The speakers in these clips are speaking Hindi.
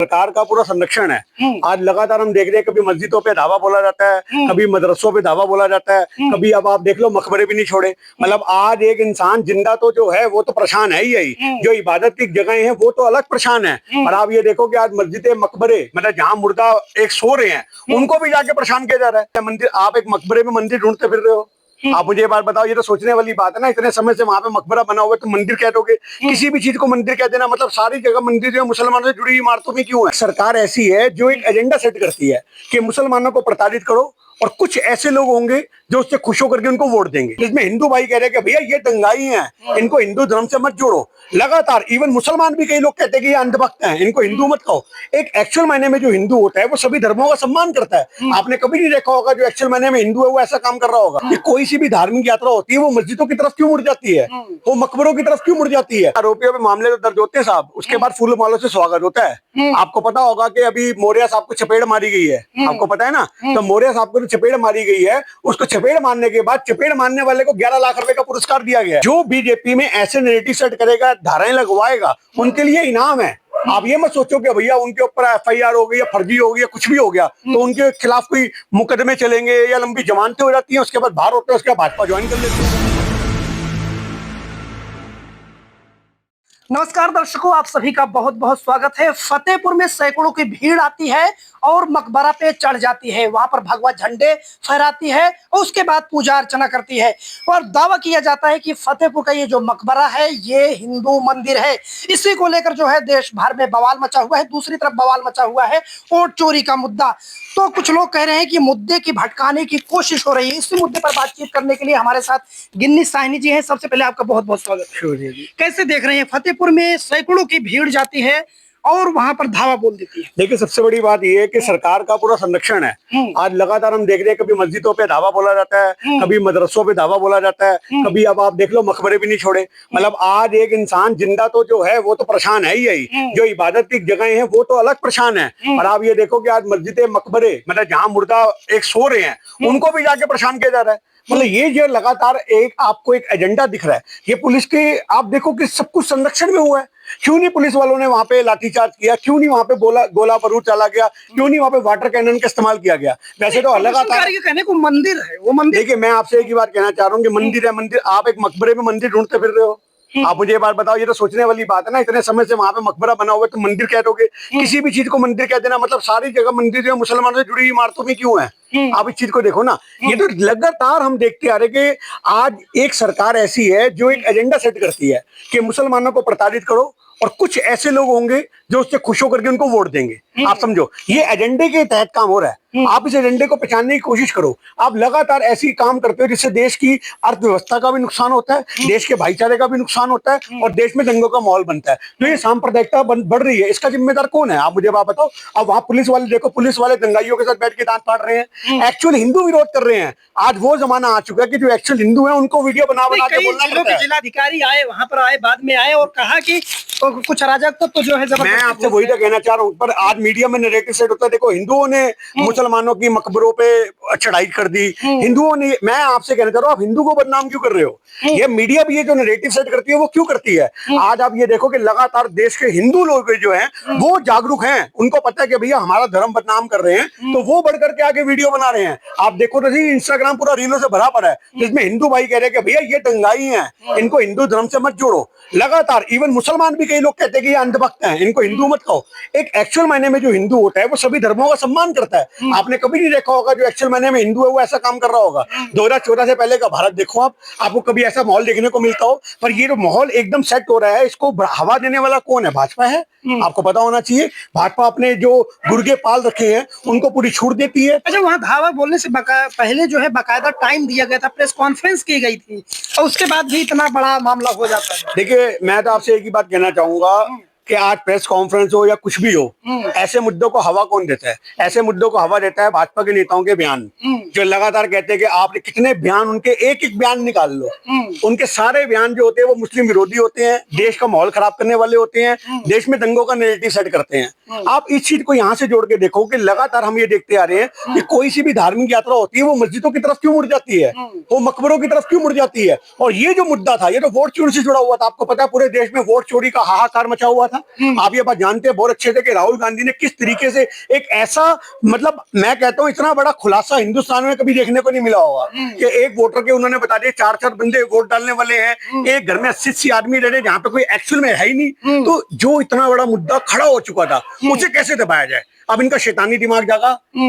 सरकार का पूरा संरक्षण है। आज लगातार हम देख रहे हैं, कभी मस्जिदों पे धावा बोला जाता है, कभी मदरसों पे धावा बोला जाता है, कभी अब आप देख लो मकबरे भी नहीं छोड़े। मतलब आज एक इंसान जिंदा तो जो है वो तो परेशान है ही, जो इबादत की जगह है वो तो अलग परेशान है। और आप ये देखो कि आज मस्जिदें, मकबरे, मतलब जहाँ मुर्दा एक सो रहे हैं उनको भी जाके परेशान किया जा रहा है। मंदिर, आप एक मकबरे में मंदिर ढूंढते फिर रहे हो। आप मुझे ये बात बताओ, ये तो सोचने वाली बात है ना। इतने समय से वहां पे मकबरा बना हुआ है तो मंदिर कह दोगे? किसी भी चीज को मंदिर कह देना, मतलब सारी जगह मंदिर जो मुसलमानों से जुड़ी इमारतों में क्यों है? सरकार ऐसी है जो एक एजेंडा सेट करती है कि मुसलमानों को प्रताड़ित करो और कुछ ऐसे लोग होंगे जो उससे खुश होकर के उनको वोट देंगे। इसमें हिंदू भाई कह रहे हैं कि भैया ये दंगाई हैं, इनको हिंदू धर्म से मत जोड़ो। लगातार इवन मुसलमान भी कई लोग कहते हैं कि ये अंधभक्त हैं, इनको हिंदू मत कहो। एक एक्चुअल मायने में जो हिंदू होता है वो सभी धर्मों का सम्मान करता है। आपने कभी नहीं देखा होगा जो एक्चुअल मायने में हिंदू है वो ऐसा काम कर रहा होगा कि कोई सी भी धार्मिक यात्रा होती है वो मस्जिदों की तरफ क्यों मुड़ जाती है, वो मकबरों की तरफ क्यों मुड़ जाती है। आरोपियों पे मामले तो दर्ज होते हैं साहब, उसके बाद फूल मालों से स्वागत होता है। आपको पता होगा कि अभी मौर्य साहब को चपेट मारी गई है, आपको पता है ना। तो मौर्य साहब को चपेट मारी गई है, उसको चपेट मारने के बाद चपेट मारने वाले को 11 लाख रुपए का पुरस्कार दिया गया। जो बीजेपी में ऐसे नैरेटिव सेट करेगा, धाराएं लगवाएगा, उनके लिए इनाम है। आप ये मत सोचो कि भैया उनके ऊपर एफआईआर हो गई या फर्जी हो गई या कुछ भी हो गया तो उनके खिलाफ कोई मुकदमे चलेंगे या लंबी जमानतें हो जाती हैं, उसके बाद बाहर होते हैं, उसके बाद भाजपा ज्वाइन कर लेते हैं। नमस्कार दर्शकों, आप सभी का बहुत बहुत स्वागत है। फतेहपुर में सैकड़ों की भीड़ आती है और मकबरा पे चढ़ जाती है, वहां पर भगवा झंडे फहराती है और उसके बाद पूजा अर्चना करती है और दावा किया जाता है कि फतेहपुर का ये जो मकबरा है ये हिंदू मंदिर है। इसी को लेकर जो है देश भर में बवाल मचा हुआ है। दूसरी तरफ बवाल मचा हुआ है वोट चोरी का मुद्दा। तो कुछ लोग कह रहे हैं कि मुद्दे की भटकाने की कोशिश हो रही है। इसी मुद्दे पर बातचीत करने के लिए हमारे साथ गिन्नी साहनी जी हैं। सबसे पहले आपका बहुत बहुत स्वागत है। कैसे देख रहे हैं, फतेहपुर में सैकड़ों की भीड़ जाती है और वहां पर धावा बोल देती है? देखिए, सबसे बड़ी बात यह है कि सरकार का पूरा संरक्षण है। आज लगातार हम देख रहे हैं, कभी मस्जिदों पे धावा बोला जाता है, कभी मदरसों पे धावा बोला जाता है, कभी अब आप देख लो मकबरे भी नहीं छोड़े। मतलब आज एक इंसान जिंदा तो जो है वो तो परेशान है ही, जो इबादत की जगह है वो तो अलग परेशान है। और आप ये देखो कि आज मस्जिदें, मकबरे, मतलब जहाँ मुर्दा एक सो रहे हैं उनको भी जाके परेशान किया जा रहा है। मतलब ये जो लगातार एक आपको एक एजेंडा दिख रहा है, ये पुलिस के आप देखो कि सब कुछ संरक्षण में हुआ है। क्यों नहीं पुलिस वालों ने वहां पे लाठीचार्ज किया? क्यों नहीं वहां पे गोला बारूद चला गया? क्यों नहीं वहां पे वाटर कैनन का इस्तेमाल किया गया? वैसे तो लगातार कहने को मंदिर है, वो मंदिर। देखिए, मैं आपसे एक ही बात कहना चाह रहा हूँ कि मंदिर है मंदिर। आप एक मकबरे में मंदिर ढूंढते फिर रहे हो। आप मुझे ये बात बताओ, ये तो सोचने वाली बात है ना। इतने समय से वहां पे मकबरा बना हुआ है तो मंदिर कह दोगे? किसी भी चीज को मंदिर कह देना, मतलब सारी जगह मंदिर जो मुसलमानों से जुड़ी इमारतों में क्यों है? आप इस चीज को देखो ना। ये तो लगातार हम देखते आ रहे कि आज एक सरकार ऐसी है जो एक एजेंडा सेट करती है कि मुसलमानों को प्रताड़ित करो और कुछ ऐसे लोग होंगे जो उससे खुश होकर के उनको वोट देंगे। आप समझो, ये एजेंडे के तहत काम हो रहा है। आप इस एजेंडे को पहचानने की कोशिश करो। आप लगातार ऐसी काम करते हो जिससे देश की अर्थव्यवस्था का भी नुकसान होता है, देश के भाईचारे का भी नुकसान होता है और देश में दंगों का माहौल बनता है। तो ये सांप्रदायिकता बढ़ रही है, इसका जिम्मेदार कौन है? आप मुझे बात बताओ। अब वहां पुलिस वाले देखो, पुलिस वाले दंगाइयों के साथ बैठ के दांत फाड़ रहे हैं, एक्चुअल हिंदू विरोध कर रहे हैं। आज वो जमाना आ चुका है कि जो एक्चुअल हिंदू है उनको वीडियो बना के बोलना पड़ता है। जिलाधिकारी आए, वहां पर आए, बाद में आए और कहा कि तो कुछ अराजक तो जो है मैं आपसे वही तो कहना चाह रहा हूँ। पर आज मीडिया में नैरेटिव सेट होता है। देखो, हिंदुओं ने मुसलमानों की मकबरों पे चढ़ाई कर दी, हिंदुओं ने। मैं आपसे कहना चाह रहा हूँ, आप हिंदू को बदनाम क्यों कर रहे हो? ये मीडिया भी ये जो नैरेटिव सेट करती है वो क्यों करती है? आज आप ये देखो कि लगातार देश के हिंदू लोग जो हैं वो जागरूक हैं। उनको पता है कि भैया हमारा धर्म बदनाम कर रहे हैं, तो वो बढ़ करके आगे वीडियो बना रहे हैं। आप देखो तो इंस्टाग्राम पूरा रीलों से भरा पड़ा है जिसमें हिंदू भाई कह रहे हैं कि भैया ये दंगाई हैं, इनको हिंदू धर्म से मत जोड़ो। लगातार इवन मुसलमान भी कई लोग कहते हैं कि ये अंधभक्त हैं, इनको हिंदू मत कहो। एक एक्चुअल मायने में जो हिंदू होता है वो सभी धर्मों का सम्मान करता है। आपने कभी नहीं देखा होगा जो एक्चुअल मायने में हिंदू है वो ऐसा काम कर रहा होगा। 2014 से पहले का भारत देखो आप, आपको कभी ऐसा माहौल देखने को मिलता हो? पर ये जो माहौल एकदम सेट हो रहा है, इसको हवा देने वाला कौन है? भाजपा है। आपको पता होना चाहिए, भाजपा अपने जो गुर्गे पाल रखे हैं उनको पूरी छूट देती है। अच्छा, वहाँ धावा बोलने से पहले जो है बाकायदा टाइम दिया गया था, प्रेस कॉन्फ्रेंस की गई थी और उसके बाद भी इतना बड़ा मामला हो जाता है। देखिए, मैं तो आपसे एक ही बात कहना चाहूंगा कि आज प्रेस कॉन्फ्रेंस हो या कुछ भी हो, ऐसे मुद्दों को हवा कौन देता है? ऐसे मुद्दों को हवा देता है भाजपा के नेताओं के बयान, जो लगातार कहते हैं कि आपने कितने बयान, उनके एक एक बयान निकाल लो, उनके सारे बयान जो होते हैं वो मुस्लिम विरोधी होते हैं, देश का माहौल खराब करने वाले होते हैं, देश में दंगों का नैरेटिव सेट करते हैं। आप इस चीज को यहाँ से जोड़ के देखो कि लगातार हम ये देखते आ रहे हैं कि कोई सी भी धार्मिक यात्रा होती है वो मस्जिदों की तरफ क्यों मुड़ जाती है, वो मकबरों की तरफ क्यों मुड़ जाती है। और ये जो मुद्दा था, ये तो वोट चोरी से जुड़ा हुआ था। आपको पता है पूरे देश में वोट चोरी का हाहाकार मचा हुआ था। आप ये बात जानते हैं बहुत अच्छे से कि राहुल गांधी ने किस तरीके से एक ऐसा, मतलब मैं कहता हूँ इतना बड़ा खुलासा हिंदुस्तान में कभी देखने को नहीं मिला होगा कि एक वोटर के उन्होंने बता दिया 4-4 बंदे वोट डालने वाले हैं, एक घर में 80-80 आदमी रह रहे जहाँ पे कोई एक्चुअल में है ही नहीं। तो जो इतना बड़ा मुद्दा खड़ा हो चुका था उसे कैसे दबाया जाए। अब इनका शैतानी दिमाग जागा।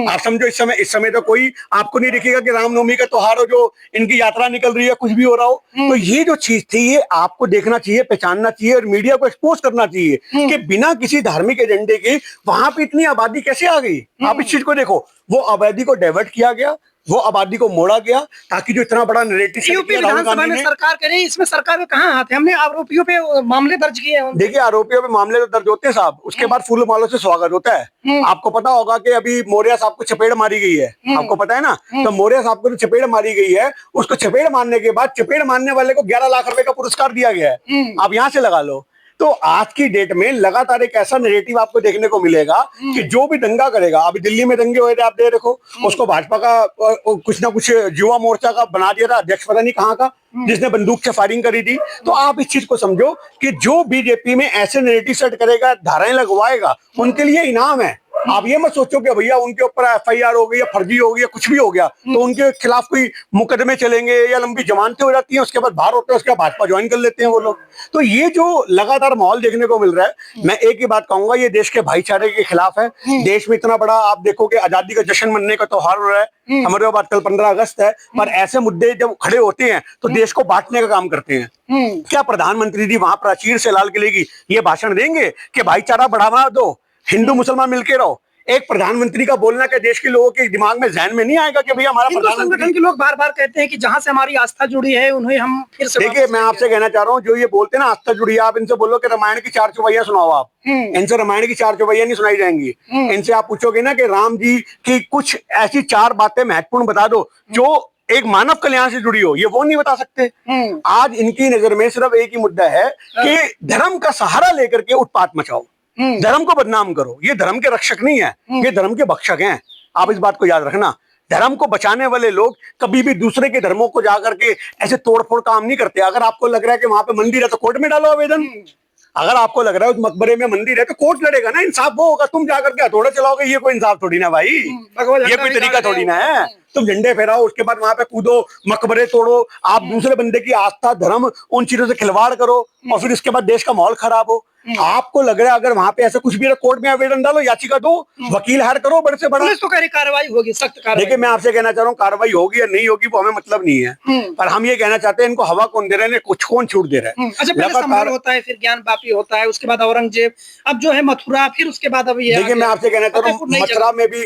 आप समझो इस समय तो कोई आपको नहीं दिखेगा कि रामनवमी का त्योहार हो, जो इनकी यात्रा निकल रही है, कुछ भी हो रहा हो। तो ये जो चीज थी ये आपको देखना चाहिए, पहचानना चाहिए और मीडिया को एक्सपोज करना चाहिए कि बिना किसी धार्मिक एजेंडे के वहां पे इतनी आबादी कैसे आ गई। आप इस चीज को देखो, वो आबादी को डाइवर्ट किया गया, वो आबादी को मोड़ा गया ताकि जो इतना बड़ा नैरेटिव यूपी विधानसभा में सरकार कह रही है, इसमें सरकार में कहाँ हाथ है। हमने आरोपियों पे मामले दर्ज किए हैं। देखिए आरोपियों पे मामले तो दर्ज होते हैं साहब, उसके बाद फूल मालों से स्वागत होता है। आपको पता होगा कि अभी मौर्य साहब को चपेट मारी गई है, आपको पता है ना। तो मौर्य साहब को जो चपेट मारी गई है, उसको चपेट मारने के बाद चपेट मारने वाले को 11 लाख रुपए का पुरस्कार दिया गया है। आप यहाँ से लगा लो। तो आज की डेट में लगातार एक ऐसा नैरेटिव आपको देखने को मिलेगा कि जो भी दंगा करेगा, अभी दिल्ली में दंगे हुए थे, आप देख देखो, उसको भाजपा का कुछ ना कुछ युवा मोर्चा का बना दिया था अध्यक्ष, पता नहीं कहाँ का, जिसने बंदूक से फायरिंग करी थी। तो आप इस चीज को समझो कि जो बीजेपी में ऐसे नैरेटिव सेट करेगा, धाराएं लगवाएगा, उनके लिए इनाम है। आप ये मत सोचो कि भैया उनके ऊपर एफआईआर हो गई या फर्जी हो गई या कुछ भी हो गया तो उनके खिलाफ कोई मुकदमे चलेंगे या लंबी जमानतें हो जाती हैं, उसके बाद बाहर होते हैं, उसके बाद भाजपा ज्वाइन कर लेते हैं वो लोग। तो ये जो लगातार माहौल देखने को मिल रहा है, मैं एक ही बात कहूंगा, ये देश के भाईचारे के खिलाफ है। देश में इतना बड़ा आप देखोगे आजादी का जश्न मनने का त्योहार हो रहा है, हमारे बात कल 15 अगस्त है, पर ऐसे मुद्दे जब खड़े होते हैं तो देश को बांटने का काम करते हैं। क्या प्रधानमंत्री जी वहां प्राचीर से लाल किले की ये भाषण देंगे कि भाईचारा बढ़ावा दो, हिंदू मुसलमान मिलके रहो? एक प्रधानमंत्री का बोलना क्या देश के लोगों के दिमाग में, जहन में नहीं आएगा कि भैया हमारा प्रधानमंत्री। संगठन के लोग बार बार कहते हैं कि जहां से हमारी आस्था जुड़ी है उन्हें हम फिर से। देखिए मैं आपसे कहना चाह रहा हूँ, जो ये बोलते हैं ना आस्था जुड़ी है, आप इनसे बोलो कि रामायण की 4 चौपाइयां सुनाओ। आप इनसे रामायण की 4 चौपाइयां नहीं सुनाई जाएंगी। इनसे आप पूछोगे ना कि राम जी की कुछ ऐसी 4 बातें महत्वपूर्ण बता दो जो एक मानव कल्याण से जुड़ी हो, ये वो नहीं बता सकते। आज इनकी नजर में सिर्फ एक ही मुद्दा है कि धर्म का सहारा लेकर के उत्पात मचाओ, धर्म को बदनाम करो। ये धर्म के रक्षक नहीं है, ये धर्म के भक्षक हैं। आप इस बात को याद रखना। धर्म को बचाने वाले लोग कभी भी दूसरे के धर्मों को जाकर के ऐसे तोड़फोड़ काम नहीं करते। अगर आपको लग रहा है कि वहां पे मंदिर है तो कोर्ट में डालो आवेदन। अगर आपको लग रहा है उस मकबरे में मंदिर है तो कोर्ट लड़ेगा ना, इंसाफ वो होगा। तुम जाकर के हथौड़े चलाओगे, ये कोई इंसाफ थोड़ी ना भाई, ये कोई तरीका थोड़ी ना है। तुम झंडे फहराओ, उसके बाद वहां पे कूदो, मकबरे तोड़ो, आप दूसरे बंदे की आस्था, धर्म, उन चीजों से खिलवाड़ करो और फिर इसके बाद देश का माहौल खराब हो। आपको लग रहा है अगर वहां पे ऐसा कुछ भी है, कोर्ट में आवेदन डालो, याचिका दो, वकील हायर करो, बड़े से बड़ा। पुलिस तो कह रही कार्रवाई होगी, सख्त कार्रवाई। देखिए मैं आपसे कहना चाह रहा हूँ, कार्रवाई होगी या नहीं होगी वो हमें मतलब नहीं है, पर हम ये कहना चाहते हैं इनको हवा कौन दे रहे हैं, कुछ कौन छूट दे रहा है। अच्छा, पहले संभल होता है, फिर ज्ञान वापी होता है, उसके बाद औरंगजेब, अब जो है मथुरा, फिर उसके बाद अब ये। देखिए मैं आपसे कहना चाह रहा हूँ,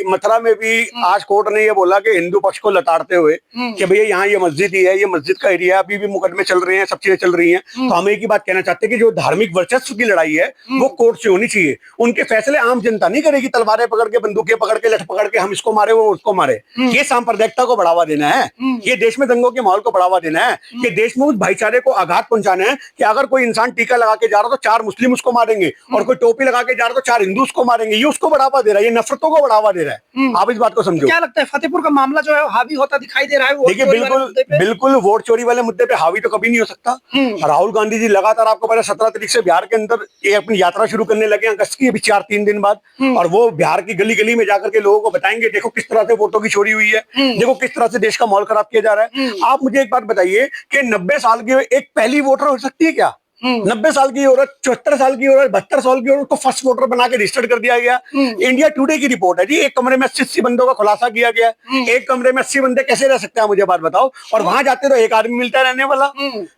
मथुरा में भी आज कोर्ट ने ये बोला कि हिंदू पक्ष को लताड़ते हुए कि भैया यहाँ ये मस्जिद ही है, ये मस्जिद का एरिया, अभी भी मुकदमे चल रहे हैं, सब चीजें चल रही हैं। तो हम एक ही बात कहना चाहते हैं कि जो धार्मिक वर्चस्व की लड़ाई है वो कोर्ट से होनी चाहिए। उनके फैसले आम जनता नहीं करेगी, तलवारें पकड़ के, बंदूकें पकड़ के, लठ पकड़ के हम इसको मारे वो उसको मारे। ये सांप्रदायिकता को बढ़ावा देना है, ये देश में दंगों के माहौल को बढ़ावा देना है, ये देश में उस भाईचारे को आघात पहुंचाना है कि अगर कोई इंसान टीका लगा के जा रहा तो 4 मुस्लिम उसको मारेंगे और कोई टोपी लगा के जा रहा तो 4 हिंदू उसको मारेंगे। ये उसको बढ़ावा दे रहा है, ये नफरतों को बढ़ावा दे रहा है। आप इस बात को समझो। क्या लगता है फतेहपुर का मामला जो है हावी होता दिखाई दे रहा है? देखिए बिल्कुल वोट चोरी वाले मुद्दे पे हावी तो कभी नहीं हो सकता। राहुल गांधी जी लगातार, आपको पता है 17 तारीख से बिहार के अंदर ये अपनी यात्रा शुरू करने लगे अगस्त की, अभी 4-3 दिन बाद, और वो बिहार की गली गली में जाकर के लोगों को बताएंगे देखो किस तरह से वोटों की चोरी हुई है, देखो किस तरह से देश का माहौल खराब किया जा रहा है। आप मुझे एक बात बताइए कि 90 साल की एक पहली वोटर हो सकती है क्या? 90 साल की औरत, 74 साल की औरत, 72 साल की औरत को फर्स्ट वोटर बना के रजिस्टर्ड कर दिया गया। इंडिया टुडे की रिपोर्ट है जी, एक कमरे में 80 बंदों का खुलासा किया गया। एक कमरे में 80 बंदे कैसे रह सकते हैं मुझे बात बताओ, और वहां जाते तो एक आदमी मिलता रहने वाला।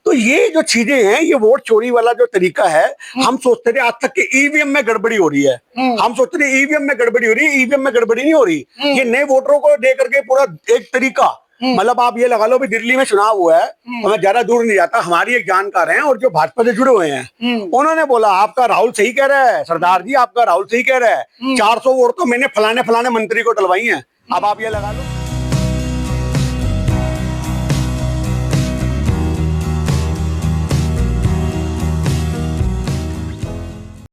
तो ये जो चीजें हैं, ये वोट चोरी वाला जो तरीका है, हम सोचते थे आज तक कि ईवीएम में गड़बड़ी हो रही है, हम सोचते थे ईवीएम में गड़बड़ी हो रही है, ईवीएम में गड़बड़ी नहीं हो रही। ये नए वोटरों को दे करके पूरा एक तरीका, मतलब आप ये लगा लो भी दिल्ली में चुनाव हुआ है, तो मैं ज्यादा दूर नहीं जाता, हमारी एक जानकार हैं और जो भाजपा से जुड़े हुए हैं, उन्होंने बोला आपका राहुल सही कह रहा है सरदार जी, आपका राहुल सही कह रहा है, 400 वोट तो मैंने फलाने फलाने मंत्री को डलवाई हैं। अब आप ये लगा लो।